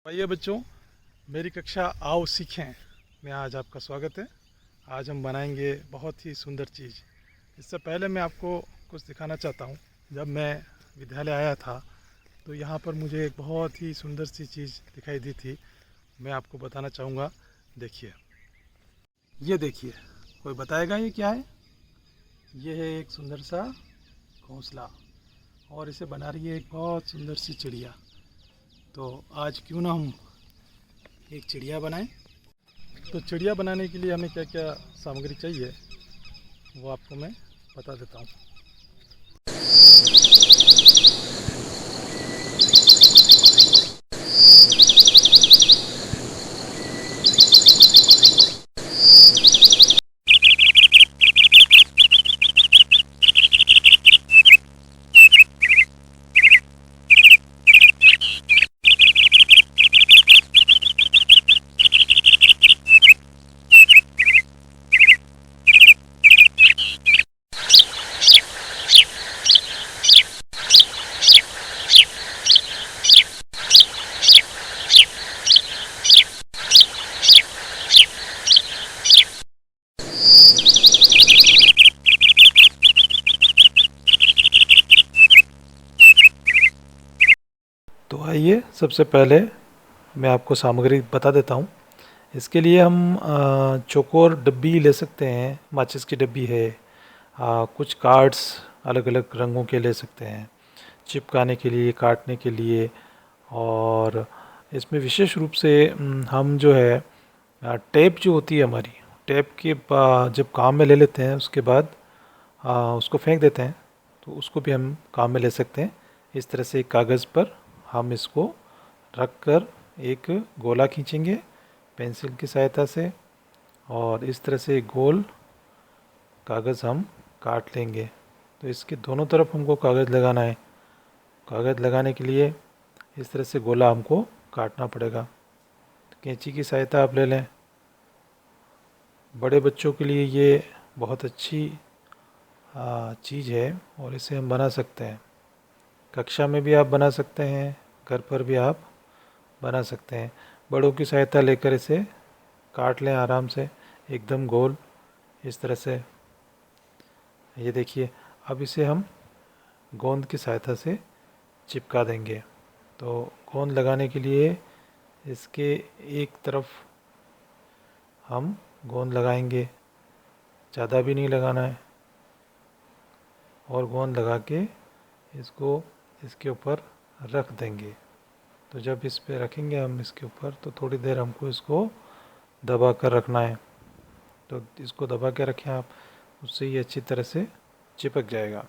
आइए बच्चों, मेरी कक्षा आओ सीखें में आज आपका स्वागत है। आज हम बनाएंगे बहुत ही सुंदर चीज़। इससे पहले मैं आपको कुछ दिखाना चाहता हूँ। जब मैं विद्यालय आया था तो यहाँ पर मुझे एक बहुत ही सुंदर सी चीज़ दिखाई दी थी। मैं आपको बताना चाहूँगा। देखिए, ये देखिए, कोई बताएगा ये क्या है? ये है एक सुंदर सा घोंसला और इसे बना रही है एक बहुत सुंदर सी चिड़िया। तो आज क्यों ना हम एक चिड़िया बनाएं। तो चिड़िया बनाने के लिए हमें क्या क्या सामग्री चाहिए वो आपको मैं बता देता हूँ। तो आइए, सबसे पहले मैं आपको सामग्री बता देता हूँ। इसके लिए हम चौकोर डब्बी ले सकते हैं, माचिस की डब्बी है। कुछ कार्ड्स अलग अलग रंगों के ले सकते हैं, चिपकाने के लिए, काटने के लिए। और इसमें विशेष रूप से हम जो है टेप जो होती है हमारी, टेप के जब काम में ले लेते हैं उसके बाद उसको फेंक देते हैं, तो उसको भी हम काम में ले सकते हैं। इस तरह से एक कागज़ पर हम इसको रख कर एक गोला खींचेंगे पेंसिल की सहायता से, और इस तरह से एक गोल कागज़ हम काट लेंगे। तो इसके दोनों तरफ हमको कागज़ लगाना है। कागज़ लगाने के लिए इस तरह से गोला हमको काटना पड़ेगा। तो कैंची की सहायता आप ले लें। बड़े बच्चों के लिए ये बहुत अच्छी चीज़ है और इसे हम बना सकते हैं। कक्षा में भी आप बना सकते हैं, घर पर भी आप बना सकते हैं। बड़ों की सहायता लेकर इसे काट लें आराम से, एकदम गोल, इस तरह से। ये देखिए, अब इसे हम गोंद की सहायता से चिपका देंगे। तो गोंद लगाने के लिए इसके एक तरफ हम गोंद लगाएंगे, ज़्यादा भी नहीं लगाना है, और गोंद लगा के इसको इसके ऊपर रख देंगे। तो जब इस पे रखेंगे हम इसके ऊपर, तो थोड़ी देर हमको इसको दबा कर रखना है। तो इसको दबा के रखें आप, उससे ये अच्छी तरह से चिपक जाएगा।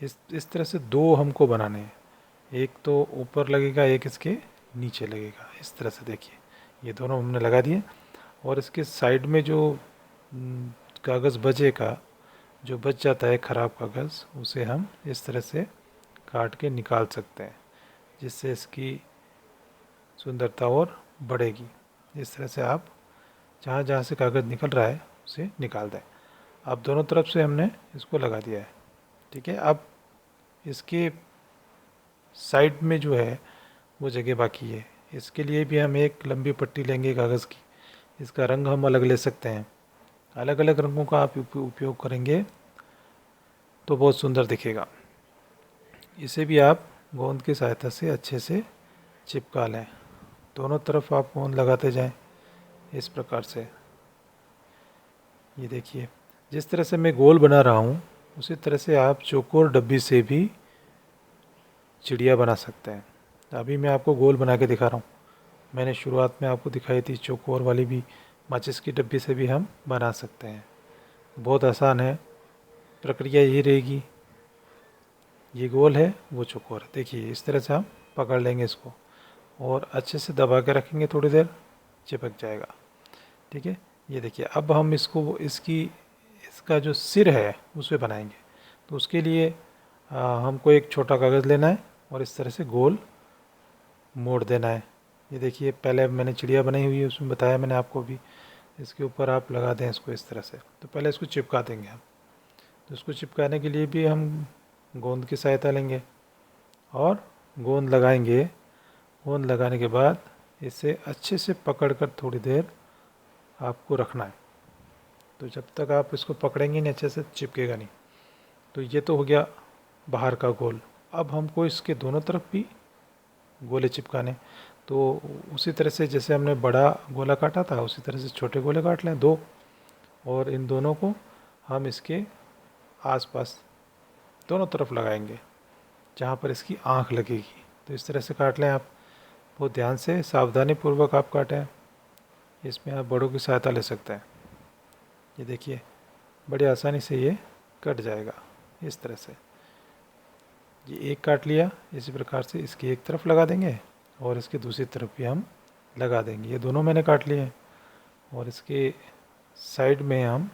इस तरह से दो हमको बनाने हैं, एक तो ऊपर लगेगा, एक इसके नीचे लगेगा। इस तरह से देखिए, ये दोनों हमने लगा दिए। और इसके साइड में जो कागज़ बचेगा, जो बच जाता है ख़राब कागज़, उसे हम इस तरह से काट के निकाल सकते हैं, जिससे इसकी सुंदरता और बढ़ेगी। इस तरह से आप जहाँ जहाँ से कागज़ निकल रहा है उसे निकाल दें। अब दोनों तरफ से हमने इसको लगा दिया है, ठीक है। अब इसके साइड में जो है वो जगह बाकी है। इसके लिए भी हम एक लंबी पट्टी लेंगे कागज़ की। इसका रंग हम अलग ले सकते हैं। अलग अलग रंगों का आप उपयोग करेंगे तो बहुत सुंदर दिखेगा। इसे भी आप गोंद की सहायता से अच्छे से चिपका लें। दोनों तरफ आप गोंद लगाते जाएं इस प्रकार से। ये देखिए, जिस तरह से मैं गोल बना रहा हूँ, उसी तरह से आप चौकोर डब्बी से भी चिड़िया बना सकते हैं। अभी मैं आपको गोल बना के दिखा रहा हूँ। मैंने शुरुआत में आपको दिखाई थी चौकोर वाली भी, माचिस की डब्बी से भी हम बना सकते हैं। बहुत आसान है, प्रक्रिया यही रहेगी। ये गोल है, वो चौकोर है। देखिए, इस तरह से हम पकड़ लेंगे इसको और अच्छे से दबा के रखेंगे, थोड़ी देर चिपक जाएगा, ठीक है। ये देखिए, अब हम इसका जो सिर है उसे बनाएंगे। तो उसके लिए हमको एक छोटा कागज़ लेना है और इस तरह से गोल मोड़ देना है। ये देखिए, पहले मैंने चिड़िया बनाई हुई है, उसमें बताया मैंने आपको भी। इसके ऊपर आप लगा दें इसको इस तरह से। तो पहले इसको चिपका देंगे हम। तो इसको चिपकाने के लिए भी हम गोंद की सहायता लेंगे और गोंद लगाएंगे। गोंद लगाने के बाद इसे अच्छे से पकड़कर थोड़ी देर आपको रखना है। तो जब तक आप इसको पकड़ेंगे नहीं अच्छे से चिपकेगा नहीं। तो ये तो हो गया बाहर का गोल। अब हमको इसके दोनों तरफ भी गोले चिपकाने। तो उसी तरह से जैसे हमने बड़ा गोला काटा था उसी तरह से छोटे गोले काट लें 2, और इन दोनों को हम इसके आसपास दोनों तरफ लगाएंगे जहाँ पर इसकी आँख लगेगी। तो इस तरह से काट लें आप, बहुत ध्यान से सावधानी पूर्वक आप काटें। इसमें आप बड़ों की सहायता ले सकते हैं। ये देखिए बड़ी आसानी से ये कट जाएगा इस तरह से। ये एक काट लिया, इसी प्रकार से इसकी एक तरफ लगा देंगे और इसकी दूसरी तरफ भी हम लगा देंगे। ये दोनों मैंने काट लिए हैं और इसके साइड में हम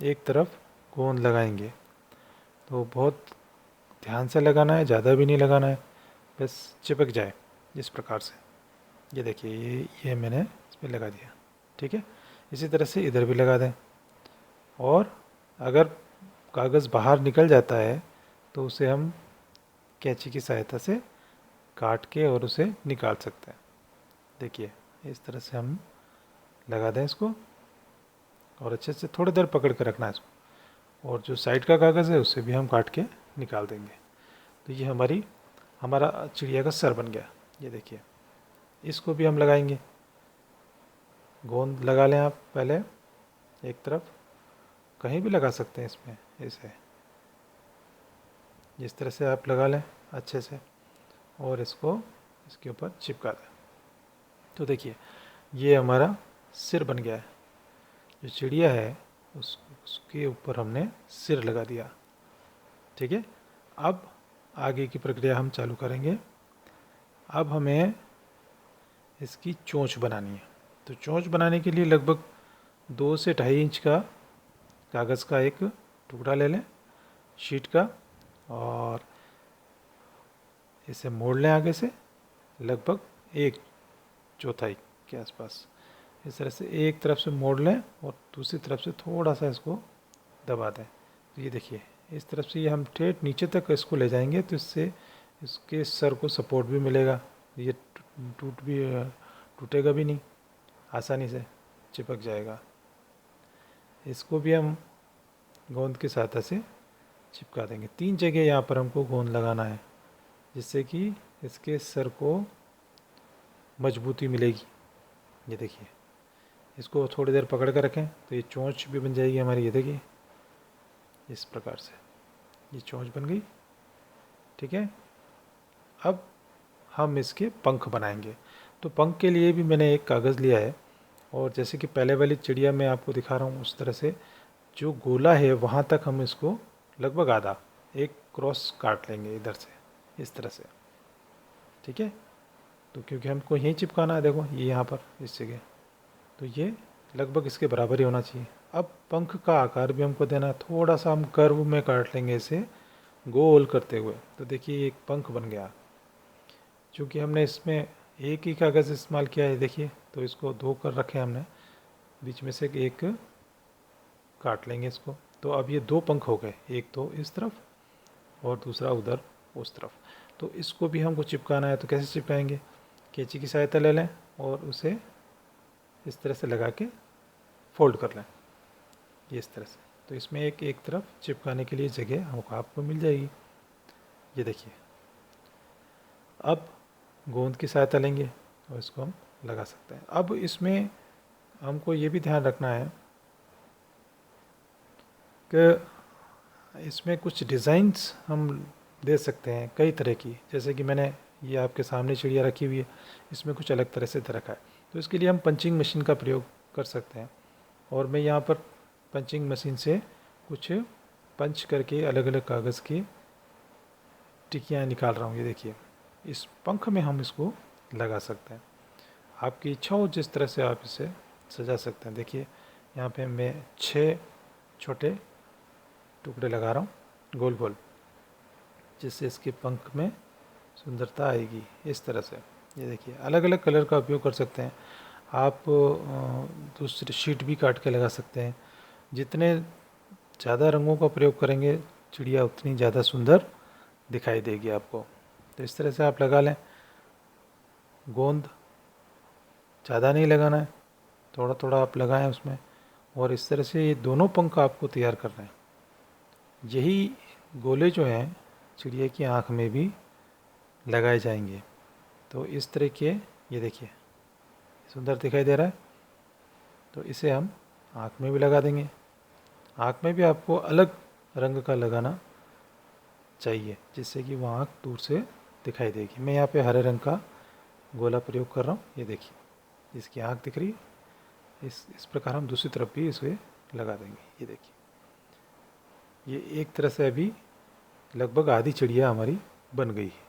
एक तरफ गोंद लगाएंगे। तो बहुत ध्यान से लगाना है, ज़्यादा भी नहीं लगाना है, बस चिपक जाए इस प्रकार से। ये देखिए ये मैंने इस पर लगा दिया। ठीक है, इसी तरह से इधर भी लगा दें। और अगर कागज़ बाहर निकल जाता है तो उसे हम कैंची की सहायता से काट के और उसे निकाल सकते हैं। देखिए इस तरह से हम लगा दें इसको और अच्छे से थोड़ी देर पकड़ के रखना है इसको। और जो साइड का कागज़ है उसे भी हम काट के निकाल देंगे। तो ये हमारा चिड़िया का सर बन गया। ये देखिए इसको भी हम लगाएंगे। गोंद लगा लें आप पहले एक तरफ, कहीं भी लगा सकते हैं इसमें, इसे जिस तरह से आप लगा लें अच्छे से और इसको इसके ऊपर चिपका दें। तो देखिए ये हमारा सिर बन गया है। जो चिड़िया है उसके ऊपर हमने सिर लगा दिया। ठीक है, अब आगे की प्रक्रिया हम चालू करेंगे। अब हमें इसकी चोंच बनानी है। तो चोंच बनाने के लिए लगभग 2 से 2.5 इंच का कागज़ का एक टुकड़ा ले लें शीट का, और इसे मोड़ लें आगे से लगभग 1/4 के आसपास। इस तरह से एक तरफ से मोड़ लें और दूसरी तरफ से थोड़ा सा इसको दबा दें। तो ये देखिए इस तरफ से ये हम ठेठ नीचे तक इसको ले जाएंगे तो इससे इसके सर को सपोर्ट भी मिलेगा। ये टूटेगा भी नहीं, आसानी से चिपक जाएगा। इसको भी हम गोंद की सहायता से चिपका देंगे। 3 जगह यहाँ पर हमको गोंद लगाना है जिससे कि इसके सर को मजबूती मिलेगी। ये देखिए इसको थोड़ी देर पकड़ कर रखें तो ये चोंच भी बन जाएगी हमारी। ये देखिए इस प्रकार से ये चोंच बन गई। ठीक है, अब हम इसके पंख बनाएंगे। तो पंख के लिए भी मैंने एक कागज़ लिया है और जैसे कि पहले वाली चिड़िया मैं आपको दिखा रहा हूँ उस तरह से जो गोला है वहाँ तक हम इसको लगभग आधा एक क्रॉस काट लेंगे इधर से इस तरह से। ठीक है, तो क्योंकि हमको यहीं चिपकाना है, देखो ये यहाँ पर इस जगह, तो ये लगभग इसके बराबर ही होना चाहिए। अब पंख का आकार भी हमको देना है, थोड़ा सा हम कर्व में काट लेंगे इसे गोल करते हुए। तो देखिए एक पंख बन गया। चूँकि हमने इसमें एक ही कागज़ इस्तेमाल किया है देखिए, तो इसको 2 कर रखे हमने, बीच में से एक काट लेंगे इसको। तो अब ये 2 पंख हो गए, एक तो इस तरफ और दूसरा उधर उस तरफ। तो इसको भी हमको चिपकाना है। तो कैसे चिपकाएंगे, कैंची की सहायता ले लें और उसे इस तरह से लगा के फोल्ड कर लें ये इस तरह से। तो इसमें एक तरफ चिपकाने के लिए जगह हमको आपको मिल जाएगी। ये देखिए अब गोंद की सहायता लेंगे और इसको हम लगा सकते हैं। अब इसमें हमको ये भी ध्यान रखना है कि इसमें कुछ डिज़ाइंस हम दे सकते हैं कई तरह की। जैसे कि मैंने ये आपके सामने चिड़िया रखी हुई है, इसमें कुछ अलग तरह से दे रखा है। तो इसके लिए हम पंचिंग मशीन का प्रयोग कर सकते हैं। और मैं यहाँ पर पंचिंग मशीन से कुछ पंच करके अलग अलग कागज़ की टिकियाँ निकाल रहा हूँ। ये देखिए इस पंख में हम इसको लगा सकते हैं। आपकी इच्छा हो जिस तरह से आप इसे सजा सकते हैं। देखिए यहाँ पे मैं 6 छोटे टुकड़े लगा रहा हूँ गोल गोल, जिससे इसके पंख में सुंदरता आएगी इस तरह से। ये देखिए अलग अलग कलर का उपयोग कर सकते हैं आप। दूसरी शीट भी काट के लगा सकते हैं। जितने ज़्यादा रंगों का प्रयोग करेंगे चिड़िया उतनी ज़्यादा सुंदर दिखाई देगी आपको। तो इस तरह से आप लगा लें गोंद ज़्यादा नहीं लगाना है, थोड़ा थोड़ा आप लगाएं उसमें। और इस तरह से ये दोनों पंख आपको तैयार करना है। यही गोले जो हैं चिड़िया की आँख में भी लगाए जाएंगे। तो इस तरह के, ये देखिए सुंदर दिखाई दे रहा है। तो इसे हम आँख में भी लगा देंगे। आँख में भी आपको अलग रंग का लगाना चाहिए, जिससे कि वो आँख दूर से दिखाई देगी। मैं यहाँ पे हरे रंग का गोला प्रयोग कर रहा हूँ। ये देखिए इसकी आँख दिख रही है। इस प्रकार हम दूसरी तरफ भी इसे लगा देंगे। ये देखिए, ये एक तरह से अभी लगभग आधी चिड़िया हमारी बन गई है।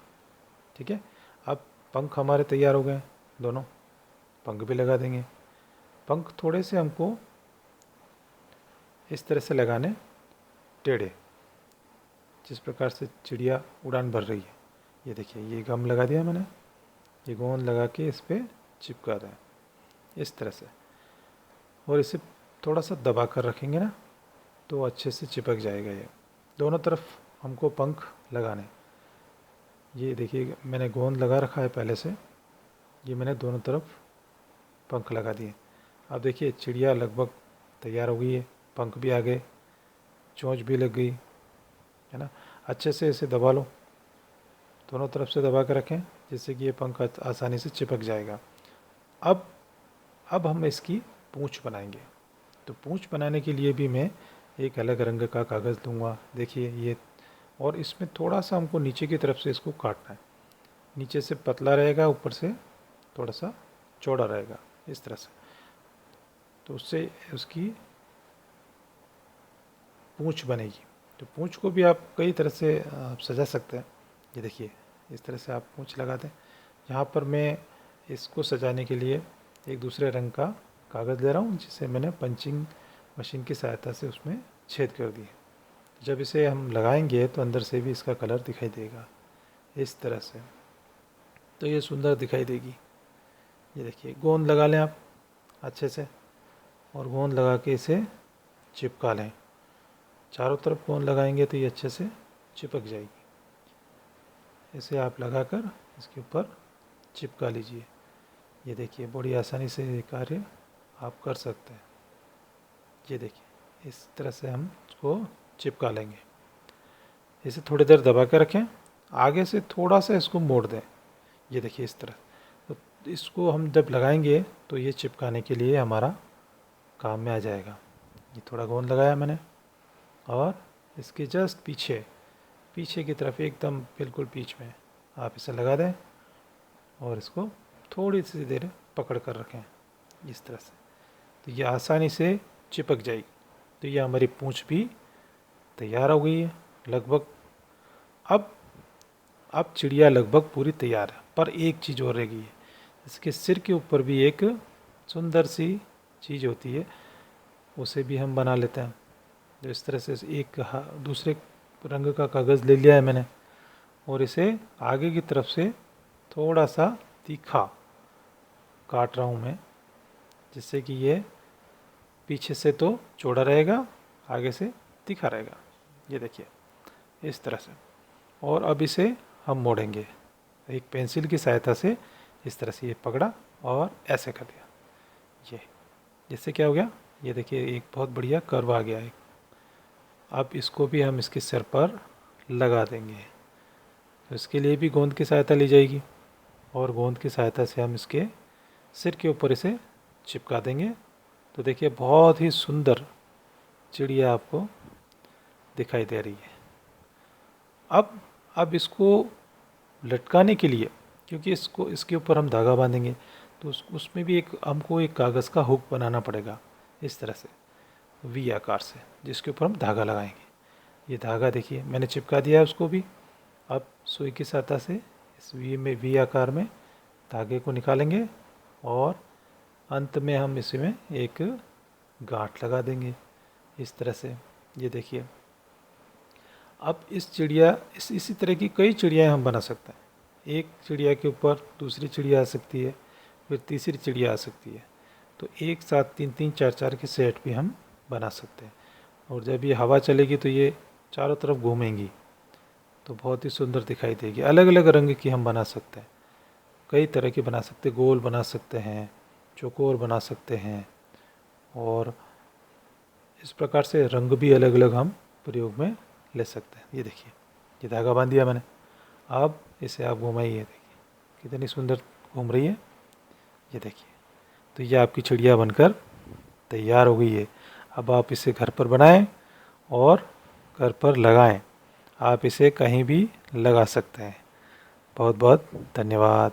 ठीक है, अब पंख हमारे तैयार हो गए, दोनों पंख भी लगा देंगे। पंख थोड़े से हमको इस तरह से लगाने, टेढ़े, जिस प्रकार से चिड़िया उड़ान भर रही है। ये देखिए, ये गम लगा दिया मैंने, ये गोंद लगा के इस पर चिपका रहे हैं इस तरह से। और इसे थोड़ा सा दबा कर रखेंगे ना, तो अच्छे से चिपक जाएगा। ये दोनों तरफ हमको पंख लगाने। ये देखिए मैंने गोंद लगा रखा है पहले से, ये मैंने दोनों तरफ पंख लगा दिए। अब देखिए चिड़िया लगभग तैयार हो गई है, पंख भी आ गए, चोंच भी लग गई है ना। अच्छे से इसे दबा लो, दोनों तरफ से दबा कर रखें, जिससे कि ये पंख आसानी से चिपक जाएगा। अब हम इसकी पूँछ बनाएंगे। तो पूँछ बनाने के लिए भी मैं एक अलग रंग का कागज़ लूँगा। देखिए ये, और इसमें थोड़ा सा हमको नीचे की तरफ से इसको काटना है। नीचे से पतला रहेगा, ऊपर से थोड़ा सा चौड़ा रहेगा, इस तरह से। तो उससे उसकी पूँछ बनेगी। तो पूँछ को भी आप कई तरह से आप सजा सकते हैं। ये देखिए इस तरह से आप पूँछ लगा दें। यहाँ पर मैं इसको सजाने के लिए एक दूसरे रंग का कागज़ ले रहा हूँ, जिसे मैंने पंचिंग मशीन की सहायता से उसमें छेद कर दिए। जब इसे हम लगाएंगे तो अंदर से भी इसका कलर दिखाई देगा इस तरह से, तो ये सुंदर दिखाई देगी। ये देखिए, गोंद लगा लें आप अच्छे से, और गोंद लगा के इसे चिपका लें। चारों तरफ गोंद लगाएंगे तो ये अच्छे से चिपक जाएगी। इसे आप लगाकर इसके ऊपर चिपका लीजिए। ये देखिए बड़ी आसानी से ये कार्य आप कर सकते हैं। ये देखिए इस तरह से हम इसको चिपका लेंगे। इसे थोड़ी देर दबा के रखें, आगे से थोड़ा सा इसको मोड़ दें। ये देखिए इस तरह। तो इसको हम जब लगाएंगे तो ये चिपकाने के लिए हमारा काम में आ जाएगा। ये थोड़ा गोंद लगाया मैंने, और इसके जस्ट पीछे पीछे की तरफ एकदम बिल्कुल बीच में आप इसे लगा दें, और इसको थोड़ी सी देर पकड़ कर रखें इस तरह से। तो ये आसानी से चिपक जाएगी। तो ये हमारी पूँछ भी तैयार हो गई है लगभग। अब चिड़िया लगभग पूरी तैयार है, पर एक चीज़ और रह गई है। इसके सिर के ऊपर भी एक सुंदर सी चीज़ होती है, उसे भी हम बना लेते हैं। तो इस तरह से एक दूसरे रंग का कागज़ ले लिया है मैंने, और इसे आगे की तरफ से थोड़ा सा तीखा काट रहा हूँ मैं, जिससे कि ये पीछे से तो चौड़ा रहेगा, आगे से तीखा रहेगा। ये देखिए इस तरह से। और अब इसे हम मोड़ेंगे एक पेंसिल की सहायता से। इस तरह से ये पकड़ा और ऐसे कर दिया, ये जिससे क्या हो गया, ये देखिए एक बहुत बढ़िया कर्व आ गया है। अब इसको भी हम इसके सिर पर लगा देंगे। तो इसके लिए भी गोंद की सहायता ली जाएगी, और गोंद की सहायता से हम इसके सिर के ऊपर इसे चिपका देंगे। तो देखिए बहुत ही सुंदर चिड़िया आपको दिखाई दे रही है। अब इसको लटकाने के लिए, क्योंकि इसके ऊपर हम धागा बांधेंगे, तो उसमें भी हमको एक कागज़ का हुक बनाना पड़ेगा इस तरह से, वी आकार से, जिसके ऊपर हम धागा लगाएंगे। ये धागा देखिए मैंने चिपका दिया है उसको भी। अब सुई की सहायता से इस वी आकार में धागे को निकालेंगे, और अंत में हम इसमें एक गांठ लगा देंगे इस तरह से। ये देखिए, अब इसी तरह की कई चिड़ियाँ हम बना सकते हैं। एक चिड़िया के ऊपर दूसरी चिड़िया आ सकती है, फिर तीसरी चिड़िया आ सकती है। तो एक साथ 3-3 4-4 के सेट भी हम बना सकते हैं। और जब ये हवा चलेगी तो ये चारों तरफ घूमेंगी, तो बहुत ही सुंदर दिखाई देगी। अलग अलग रंग की हम बना सकते हैं, कई तरह की बना सकते हैं। गोल बना सकते हैं, चौकोर बना सकते हैं, और इस प्रकार से रंग भी अलग अलग हम प्रयोग में ले सकते हैं। ये देखिए, ये धागा बांध दिया मैंने, अब इसे आप घुमाइए, देखिए कितनी सुंदर घूम रही है, ये देखिए। तो ये आपकी चिड़िया बनकर तैयार हो गई है। अब आप इसे घर पर बनाएं और घर पर लगाएं। आप इसे कहीं भी लगा सकते हैं। बहुत बहुत धन्यवाद।